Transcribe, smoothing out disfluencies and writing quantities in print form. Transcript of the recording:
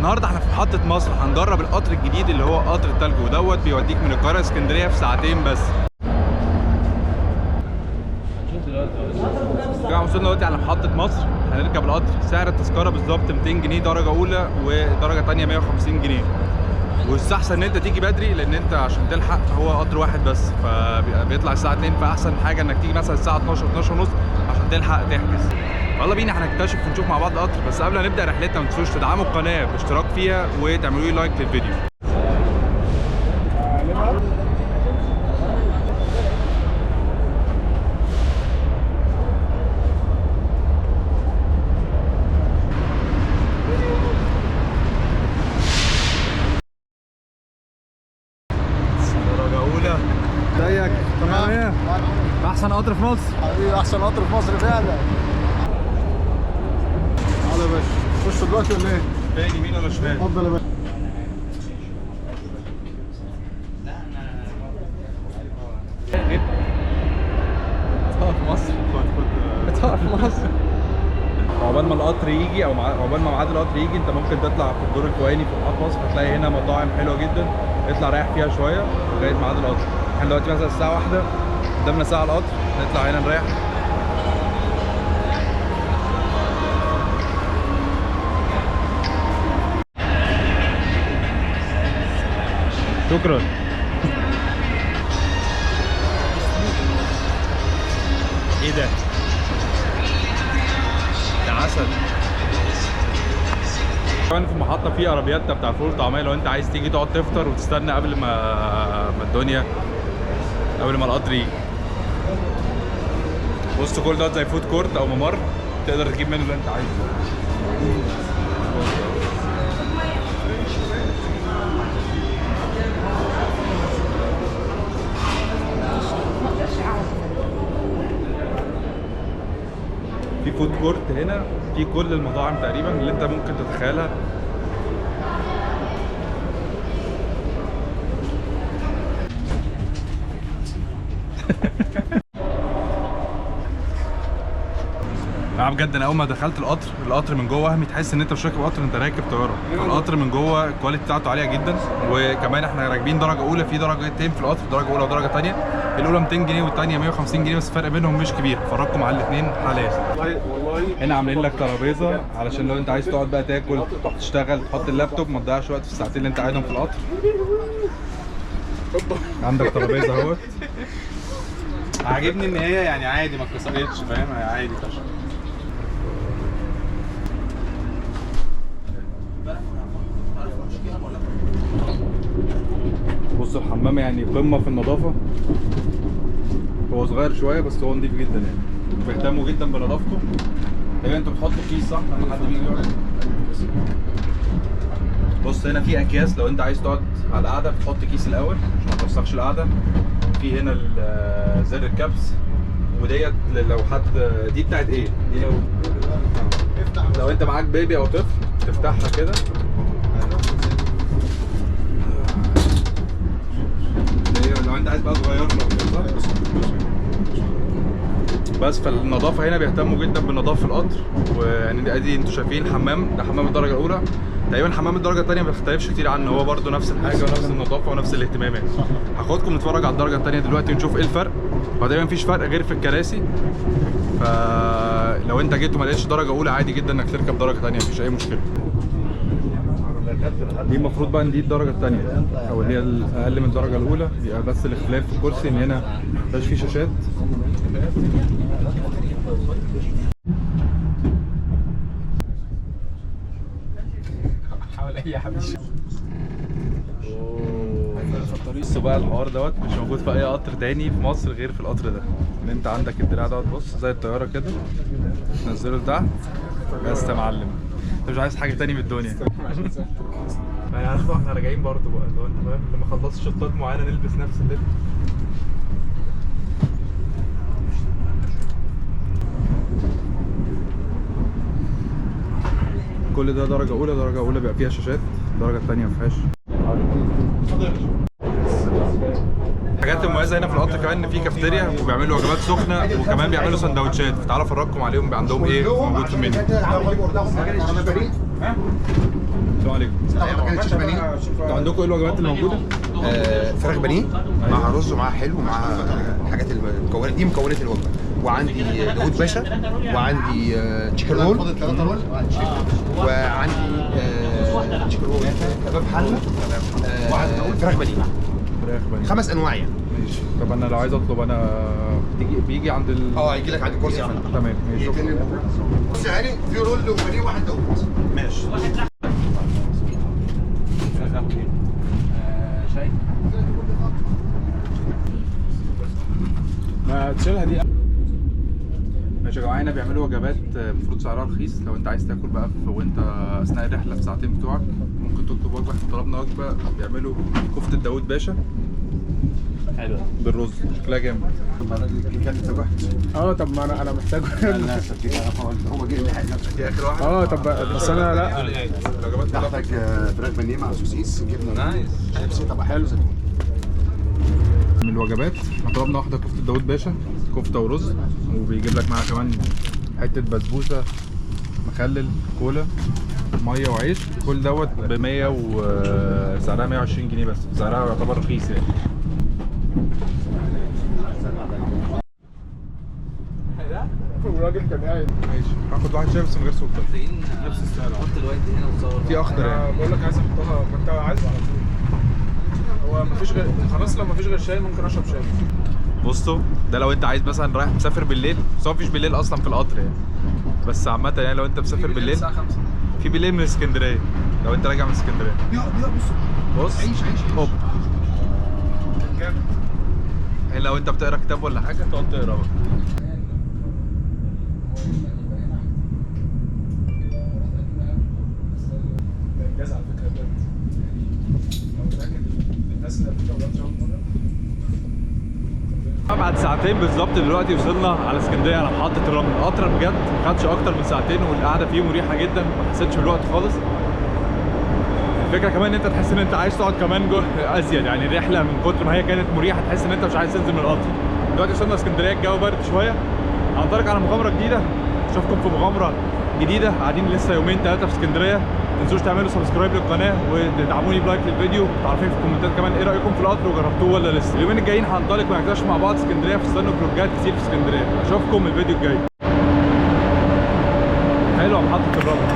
النهارده احنا في محطة مصر، هنجرب القطر الجديد اللي هو قطر التلج، ودوت بيوديك من القاهرة اسكندرية في ساعتين بس. وصلنا دلوقتي على محطة مصر، هنركب القطر. سعر التذكرة بالظبط 200 جنيه درجة أولى، ودرجة تانية 150 جنيه. والأحسن إن أنت تيجي بدري، لأن أنت عشان تلحق هو قطر واحد بس، فبيطلع الساعة 2، فأحسن حاجة إنك تيجي مثلا الساعة 12 ونص عشان تلحق تحجز. يلا بينا هنكتشف ونشوف مع بعض القطر. بس قبل ما نبدأ رحلتنا ما تنسوش تدعموا القناة باشتراك فيها وتعملوا لي لايك للفيديو. ازيك؟ تمام. احسن قطر في مصر حبيبي، احسن قطر في مصر فعلا. تعالى يا باشا، خش دلوقتي ولا ايه؟ فين يمين ولا شمال؟ اتفضل يا باشا. في مصر. في مصر. عقبال ما القطر يجي او عقبال ما ميعاد القطر يجي، انت ممكن تطلع في الدور الفوقاني في محطة مصر، هتلاقي هنا مطاعم حلوه جدا. اطلع رايح فيها شويه لغايه ميعاد القطر. احنا دلوقتي مثلا الساعه 1، قدامنا ساعه القطر، نطلع هنا نريح. شكرا. ايه ده؟ ده عسل. كمان في المحطة في عربيات بتاع فول وطعمية، لو انت عايز تيجي تقعد تفطر وتستنى قبل ما قبل ما القطر يجي. بص كل دوت زي فود كورت او ممر، تقدر تجيب منه اللي انت عايزه. في فود كورت هنا في كل المطاعم تقريبا اللي انت ممكن تتخيلها. بجد انا اول ما دخلت القطر من جوه وهمي تحس ان انت مش راكب قطر، انت راكب طياره. القطر من جوه الكواليتي بتاعته عاليه جدا، وكمان احنا راكبين درجه اولى. في درجتين في القطر، درجه اولى ودرجه ثانيه. الاولى 200 جنيه والثانيه 150 جنيه، بس الفرق بينهم مش كبير. فرجكم على الاثنين حلال. هنا عاملين لك ترابيزه علشان لو انت عايز تقعد بقى تاكل، تروح تشتغل، تحط اللابتوب، ما تضيعش وقت في الساعتين اللي انت قاعدهم في القطر. عندك ترابيزه اهوت. عاجبني ان هي يعني عادي ما اتكسرتش، فاهم؟ عادي فشخ. بص الحمام يعني قمه في النظافه. هو صغير شويه بس هو نضيف جدا، يعني بيهتموا جدا بنظافته. تقريبا انتوا بتحطوا كيس صح لما حد بيجي يقعد؟ بص هنا في اكياس، لو انت عايز تقعد على القعده بتحط كيس الاول عشان ما توسخش القعده. في هنا زر الكبس، وديت لو حد، دي بتاعت ايه؟ دي لو انت معاك بيبي او طفل تفتحها كده. لو انت عايز بقى تغيرها بس. فالنظافه هنا بيهتموا جدا بنظافه القطر. ويعني ادي انتوا شايفين حمام، ده حمام الدرجه الاولى. تقريبا حمام الدرجه الثانيه ما بيختلفش كتير عنه، هو برده نفس الحاجه ونفس النظافه ونفس الاهتمامات. هاخدكم نتفرج على الدرجه الثانيه دلوقتي ونشوف ايه الفرق. هو تقريبا مفيش فرق غير في الكراسي. فلو انت جيت وما لقيتش درجه اولى عادي جدا انك تركب درجه ثانيه، مفيش اي مشكله. دي المفروض بقى ان دي الدرجه الثانيه او اللي هي الاقل من الدرجه الاولى. يبقى بس الاختلاف في الكرسي ان هنا مبقاش فيه شاشات. حاول اي حبيبي. بص بقى الحوار دوت مش موجود في اي قطر تاني في مصر غير في القطر ده. ان انت عندك الدراع دوت، بص زي الطياره كده، تنزله لتحت بس يا معلم. انت مش عايز حاجه تاني من الدنيا. يعني هنطلع احنا راجعين برضه بقى، اللي هو انت فاهم لما خلصت شطات معينه نلبس نفس اللبس. كل ده درجه اولى. درجه اولى بيبقى فيها شاشات، الدرجه الثانيه ما فيهاش. الحاجات المميزه هنا في القطر كمان ان في كافيتيريا وبيعملوا وجبات سخنه، وكمان بيعملوا سندوتشات. فتعالوا افرجكم عليهم عندهم ايه موجود في المنيو. السلام عليكم. مكان الشيش بانيه. انتوا عندكم ايه الوجبات اللي موجوده؟ فراخ بانيه مع رز ومع حلو ومع الحاجات المكونات دي مكونات الوجبه. وعندي داوود باشا وعندي تشيكن رول وعندي تشيكن رول كباب حله فراخ بانيه. فراخ بانيه 5 انواع يعني. ماشي. طب انا لو عايز اطلب انا بيجي عند هيجي لك عند الكرسي يا فندم. تمام ماشي. بص يا هاني في رول وبانيه واحد داوود. ماشي. شاي ما تشيلها دي. ماشي يا جماعه. هنا بيعملوا وجبات المفروض سعرها رخيص. لو انت عايز تاكل بقى وانت اثناء الرحله في ساعتين بتوعك ممكن تطلب وجبه. احنا طلبنا وجبه بيعملوا كفته داوود باشا حلوه بالرز شكلها جامد. طب ما انا محتاج هو جه دي اخر واحده. طب بس انا لا الوجبات كلها محتاج فراخ بانيه مع سوسيس جبنه نايس شيبسي طبعا حلو زيتون. من الوجبات احنا طلبنا واحده كفته داوود باشا كفته ورز وبيجيب لك معاها كمان حته بسبوسه مخلل كولا ميه وعيش. كل دوت ب 100 وسعرها 120 جنيه بس. سعرها يعتبر رخيص يعني. الراجل كان قاعد. ماشي هاخد واحد شاي بس من غير سكر. نفس السعر. حط الوقت هنا وصور. في اخضر يعني. بقول لك عايز احطها ما انت عايز على طول. هو مفيش غير خلاص لو مفيش غير شاي ممكن اشرب شاي. بصوا ده لو انت عايز مثلا رايح مسافر بالليل بس هو مفيش بالليل اصلا في القطر يعني. بس عامة يعني لو انت مسافر بالليل الساعة 5. في بالليل من اسكندرية لو انت راجع من اسكندرية. بص عيش هوب جامد. يعني لو انت بتقرا كتاب ولا حاجة تقعد تقرا بقى. انجاز على فكرة بجد. لو متأكد الناس اللي قبل كده بتشرب بعد ساعتين بالظبط دلوقتي وصلنا على اسكندريه على محطه الرمل. القطر بجد ما خدش اكتر من ساعتين والقعده فيه مريحه جدا ما حسيتش بالوقت خالص. الفكره كمان ان انت تحس ان انت عايز تقعد كمان ازيد يعني. الرحله من كتر ما هي كانت مريحه تحس ان انت مش عايز تنزل من القطر. دلوقتي وصلنا اسكندريه الجو برد شويه. هنطلق على مغامره جديده. اشوفكم في مغامره جديده. قاعدين لسه يومين 3 في اسكندريه. ما تنسوش تعملوا سبسكرايب للقناه وتدعموني بلايك للفيديو. تعرفين في الكومنتات كمان ايه رايكم في القطر وجربتوه ولا لسه. اليومين الجايين هنطلق ونكتشف مع بعض اسكندريه. في استنوا فلوجات كتير في اسكندريه. اشوفكم الفيديو الجاي. حلوه محطه الرمل.